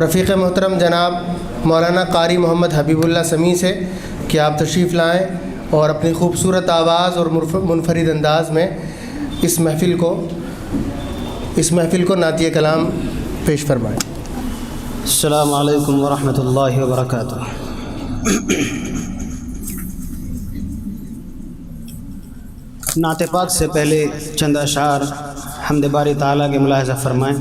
رفیق محترم جناب مولانا قاری محمد حبیب اللہ سمیع سے کہ آپ تشریف لائیں اور اپنی خوبصورت آواز اور منفرد انداز میں اس محفل کو نعتیہ کلام پیش فرمائیں۔ السلام علیکم ورحمۃ اللہ وبرکاتہ۔ نعت پاک سے پہلے چند اشعار حمد باری تعالیٰ کے ملاحظہ فرمائیں۔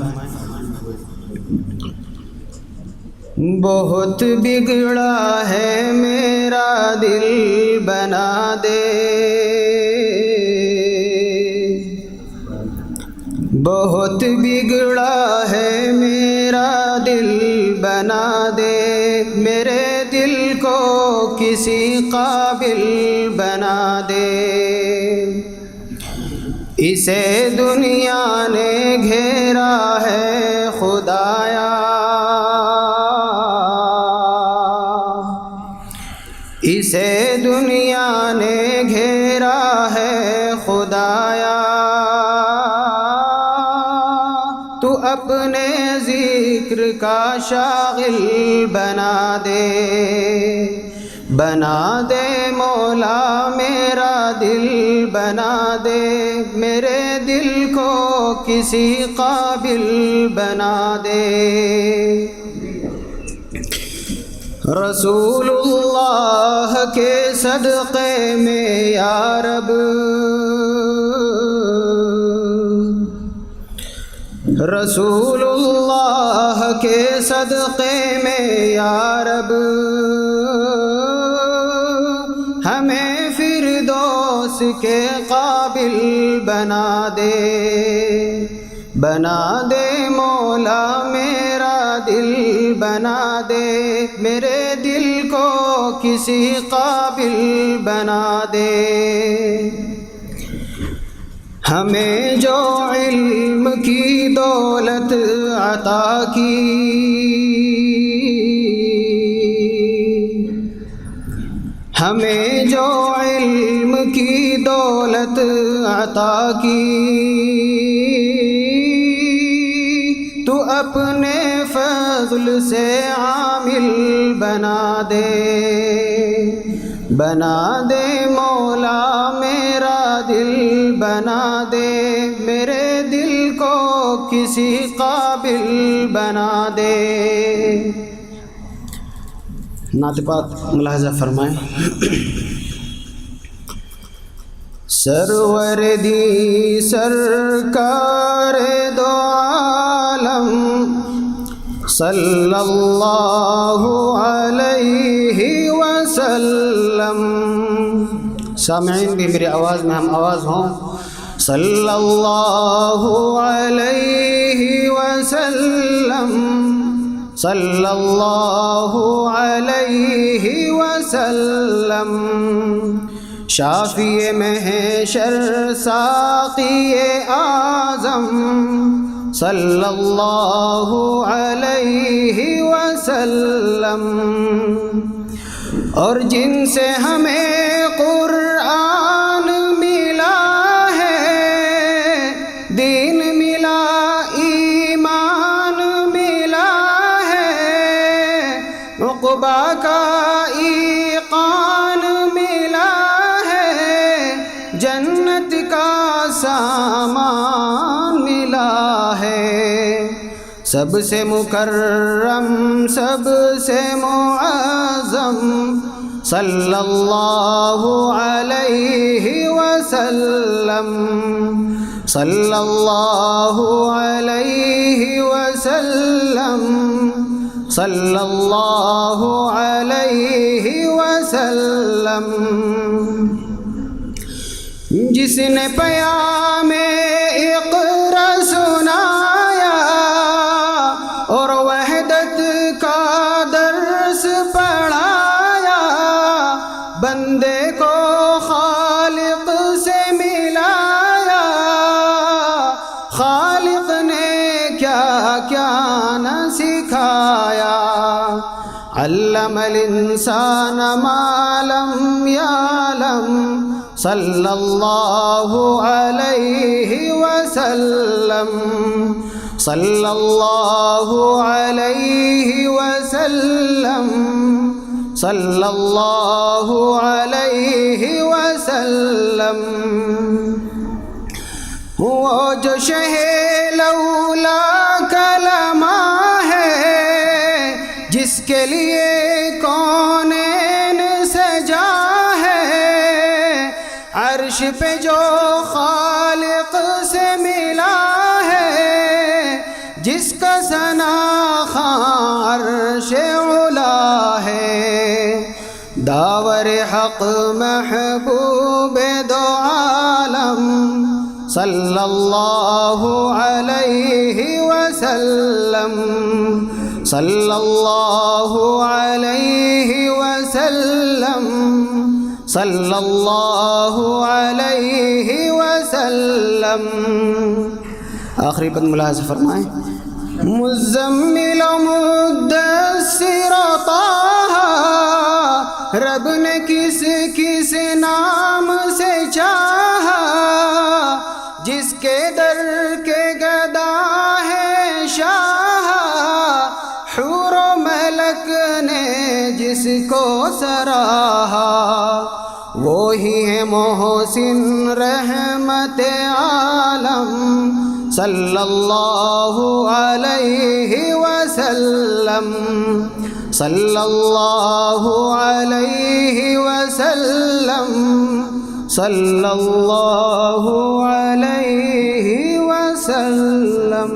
بہت بگڑا ہے میرا دل بنا دے، بہت بگڑا ہے میرا دل بنا دے، میرے دل کو کسی قابل بنا دے، اسے دنیا نے گھیرا ہے خدایا، اسے دنیا نے گھیرا ہے خدایا، تو اپنے ذکر کا شاغل بنا دے، بنا دے مولا میرا دل بنا دے، میرے دل کو کسی قابل بنا دے، رسول اللہ کے صدقے میں یا رب، رسول اللہ کے صدقے میں یا رب، ہمیں فردوس کے قابل بنا دے، بنا دے مولا میرا دل بنا دے، میرے دل کو کسی قابل بنا دے، ہمیں جو علم کی دولت عطا کی، ہمیں جو علم کی دولت عطا کی، تو اپنے فضل سے عامل بنا دے، بنا دے مولا میرا دل بنا دے، میرے دل کو کسی قابل بنا دے۔ نعت پاک ملاحظہ فرمائیں۔ سرور دی سرکار دو عالم صلی اللہ علیہ وسلم، سامعین بھی میری آواز میں ہم آواز ہوں، صلی اللہ علیہ وسلم، صلی اللہ علیہ وسلم، شافی محشر ساقی اعظم، صلی اللہ علیہ وسلم، اور جن سے ہمیں قرآن ملا ہے، دین ملا، ایمان ملا ہے، عقبہ کا ایقان ملا ہے، جنت کا سامان ملا ہے، سب سے مکرم سب سے معظم، صلی اللہ علیہ وسلم، صلی اللہ علیہ وسلم، صلی اللہ علیہ وسلم، جس نے پیام اقرا سنایا اور وحدت کا درس پڑھایا، بندے کو خالق سے ملایا، خالق نے کیا کیا نہ سکھایا، علم الانسان ما لم یعلم، صلی اللہ علیہ وسلم، صلی اللہ علیہ وسلم صلی اللہ علیہ وسلم وہ جو شہ لولا کلمہ ہے جس کے لیے کونین سجا ہے، عرش پہ جو خالق سے ملا ہے، جس کا ثنا عرش علا ہے، داور حق محبوب دو عالم صلی اللہ علیہ وسلم صلی اللہ علیہ وسلم صلی اللہ علیہ وسلم۔ آخری پد ملاحظہ فرمائیں۔ مزمل مدثر طہ، رب نے کس کس نام سے چاہا، جس کے در کے گدا ہے شاہ، حور و ملک نے جس کو سراہا، وہی ہے محسن رحمت عالم صلی اللہ علیہ وسلم صلی اللہ علیہ وسلم صلی اللہ علیہ وسلم۔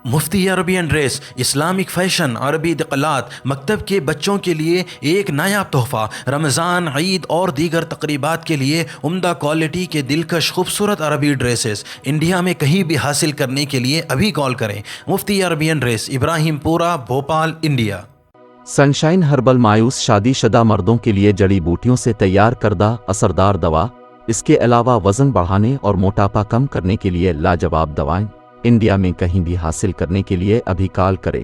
مفتی عربی اینڈ ڈریس، اسلامک فیشن، عربی دقلات، مکتب کے بچوں کے لیے ایک نایاب تحفہ۔ رمضان، عید اور دیگر تقریبات کے لیے عمدہ کوالٹی کے دلکش خوبصورت عربی ڈریسز انڈیا میں کہیں بھی حاصل کرنے کے لیے ابھی کال کریں۔ مفتی عربی اینڈ ڈریس، ابراہیم پورہ، بھوپال، انڈیا۔ سنشائن ہربل مایوس شادی شدہ مردوں کے لیے جڑی بوٹیوں سے تیار کردہ اثردار دوا، اس کے علاوہ وزن بڑھانے اور موٹاپا کم کرنے کے لیے لاجواب دوائیں انڈیا میں کہیں بھی حاصل کرنے کے لیے ابھی کال کریں۔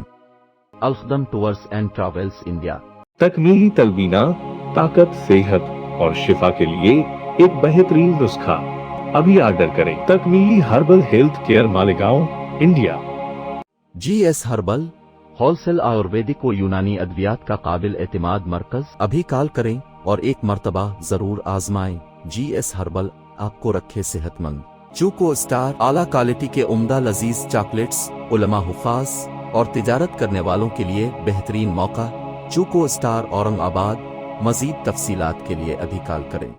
الخدم ٹورز اینڈ ٹریولز انڈیا۔ تکمیلی تلبینہ، طاقت، صحت اور شفا کے لیے ایک بہترین نسخہ، ابھی آرڈر کریں۔ تکمیلی herbal health care, Malegaon, India. G S herbal, wholesale Ayurvedic و یونانی ادویات کا قابل اعتماد مرکز، ابھی کال کریں اور ایک مرتبہ ضرور آزمائیں۔ جی ایس ہربل آپ کو رکھے صحت مند۔ چوکو اسٹار، اعلیٰ کوالٹی کے عمدہ لذیذ چاکلیٹس، علماء، حفاظ اور تجارت کرنے والوں کے لیے بہترین موقع۔ چوکو اسٹار، اورنگ آباد۔ مزید تفصیلات کے لیے ابھی کال کریں۔